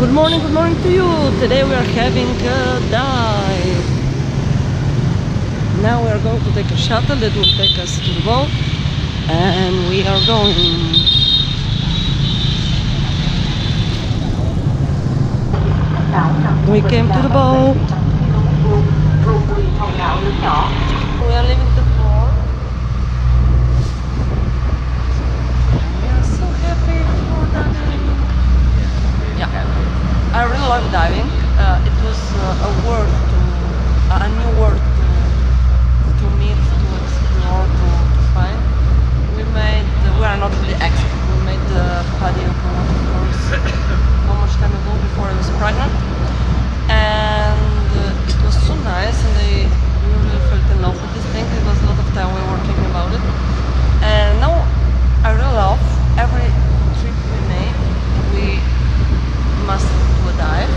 Good morning to you. Today we are having a dive. Now we are going to take a shuttle that will take us to the boat, and we are going. We came to the boat. We are leaving the port. We are so happy for diving. Yeah, I really love diving. It was a new world to meet, to explore, to find. We are not really experts. We made the PADI Locomotive course how much time ago before I was pregnant, and it was so nice, and we really fell in love with this thing. It was a lot of time we were thinking about it, and now I really love every trip we make. We must do a dive.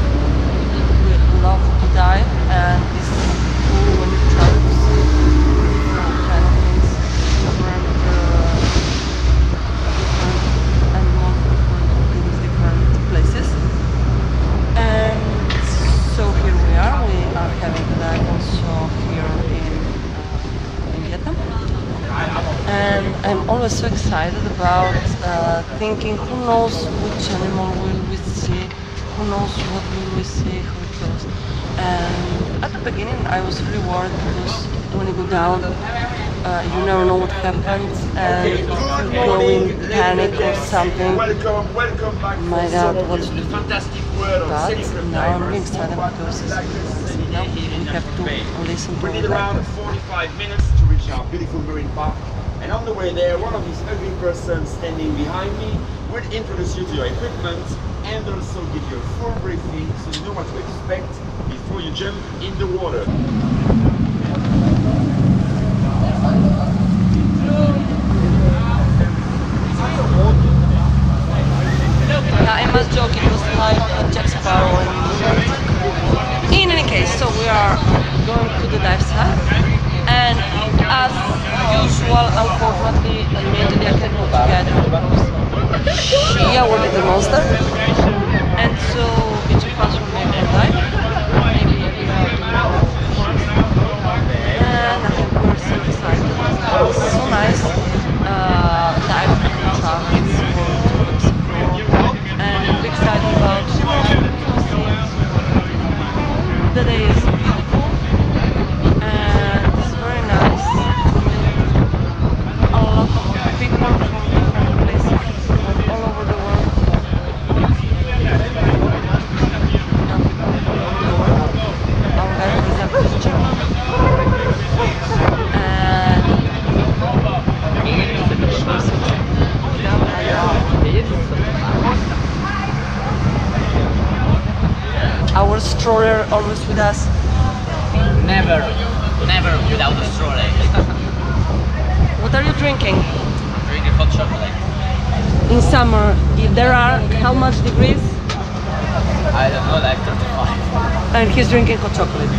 We love to dive, and it's cool when you try to see different kind of things, different animals, different things, different places. And so here we are. We are having a dive also here in Vietnam. And I'm always so excited about thinking who knows which animal will we see, who knows what will we see, how it goes. And at the beginning I was really worried because when you go down you never know what happens, and if you go in panic or something, my god, what's to do? But now I'm really excited because now we have to listen to We need the around 45 minutes to reach our beautiful marine park. And on the way there, one of these ugly persons standing behind me will introduce you to your equipment and also give you a full briefing so you know what to expect before you jump in the water. Yeah, I must joke, it was like Jack Sparrow. In any case, so we are going to the dive site, and as usual, unfortunately, me and Lydia can go together because she our little monster, and so each of us will make a dive. Maybe we are doing it first, and I think we're so excited. It's so nice dive to travel, to explore, and I'm excited about the day is beautiful, and it's very nice to meet a lot of people from different places all over the world. Young people from all over the world. Our guide is German, our stroller always with us. Never without a stroller. What are you drinking? Drinking hot chocolate. In summer, if there are how much degrees? I don't know, like 35. And he's drinking hot chocolate.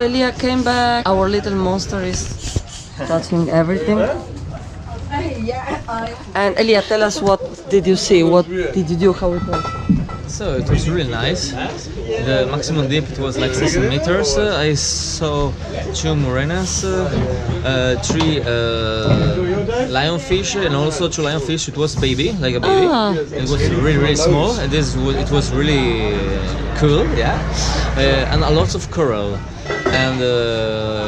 Elia came back. Our little monster is touching everything. And Elia, tell us, what did you see? What did you do? How it was? So it was really nice. The maximum depth was like 6 meters. I saw 2 morenas, 3 lionfish, and also 2 lionfish. It was baby, like a baby. Ah. It was really small, and it was really cool. Yeah, and a lot of coral, and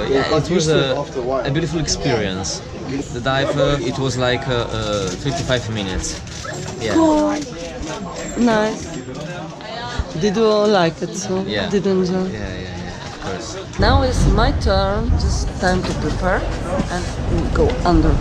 yeah, it was a beautiful experience. The dive, it was like 55 minutes. Yeah. Cool. Nice. Did you like it? So Yeah. did you enjoy? Yeah, of course. Now it's my turn. Just time to prepare and we go under.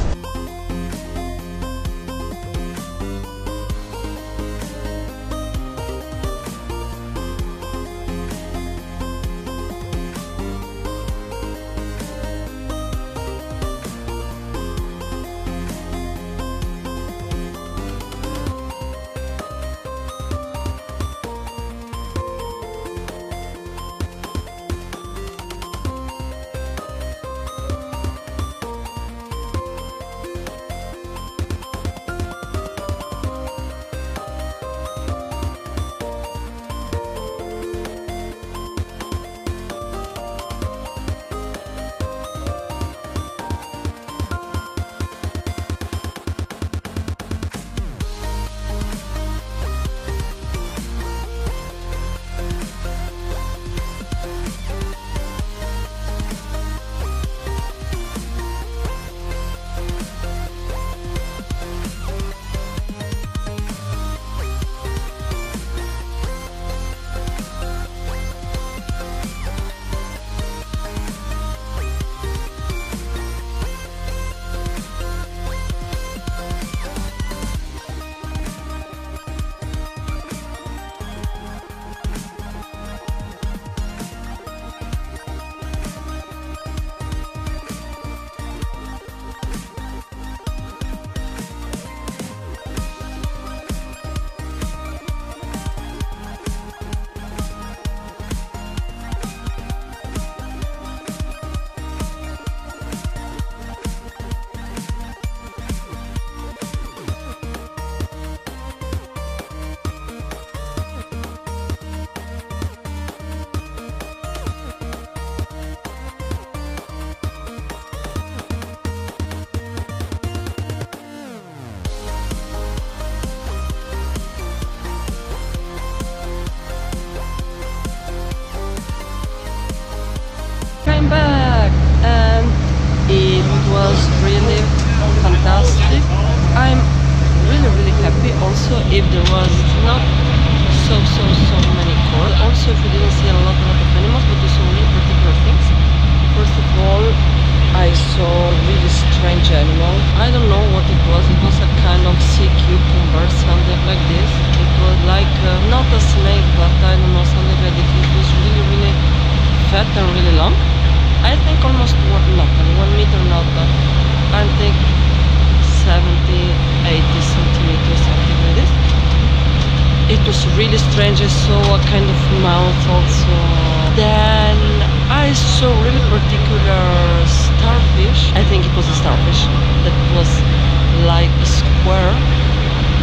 Back, and it was really fantastic. I'm really happy also if there was not so many coral. Also if you didn't see a lot of animals, but you saw really particular things. First of all, I saw a really strange animal. I don't know what it was. It was a kind of sea cucumber, something like this. It was like not a snake, but I don't know, something like this. It was really fat and really long. I think almost 1 meter, not, but I think 70, 80 centimeters, something like this. It was really strange. I saw a kind of mouth also. Then I saw really particular starfish. I think it was a starfish that was like a square.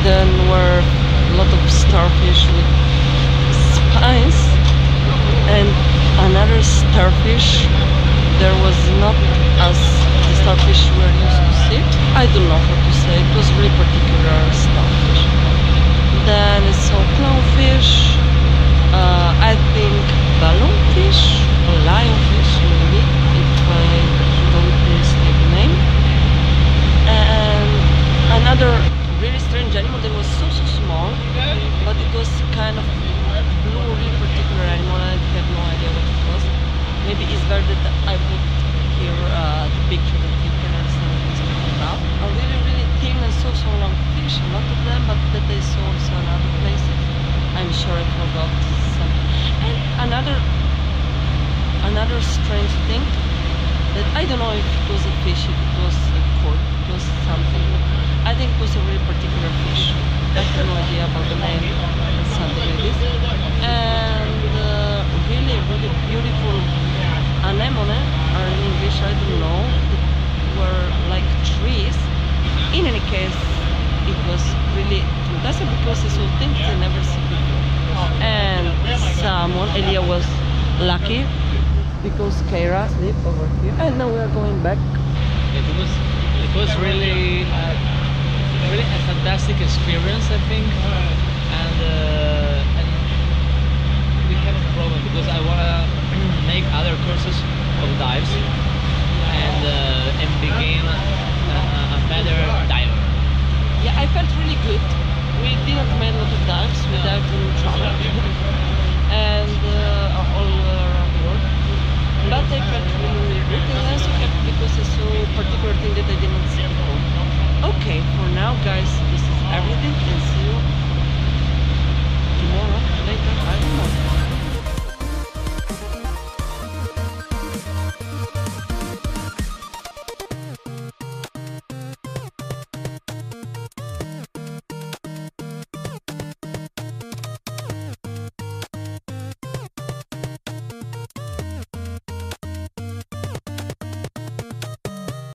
Then were a lot of starfish with spines, and another starfish. There was not as the starfish we're used to see. I don't know how to say. It was really particular starfish. Then I saw clownfish. I think balloonfish or lionfish, maybe, if I don't mistake the name. And another really strange animal that was so small, but it was kind of blue, really particular animal. I have no idea what it was. Maybe it's better that I put here the picture that you can understand what it's talking about. A really thin and so long fish, a lot of them, but that I saw also in other places. I'm sure I forgot some. And another strange thing that I don't know if it was a fish, if it was a cork, it was something. I think it was a really particular fish. I have no idea about the name, something like this. And really beautiful. And because I saw things I never seen before. And Elia was lucky because Keira lived over here, and now we are going back. It was really a fantastic experience, I think, and we have a problem because I wanna make other courses of dives and became a better diver. Yeah, I felt really good. We didn't make a lot of dives without any trouble, and all around the world. But I felt really good, and I'm so happy because I saw a particular thing that I didn't see before. Okay, for now, guys, this is everything.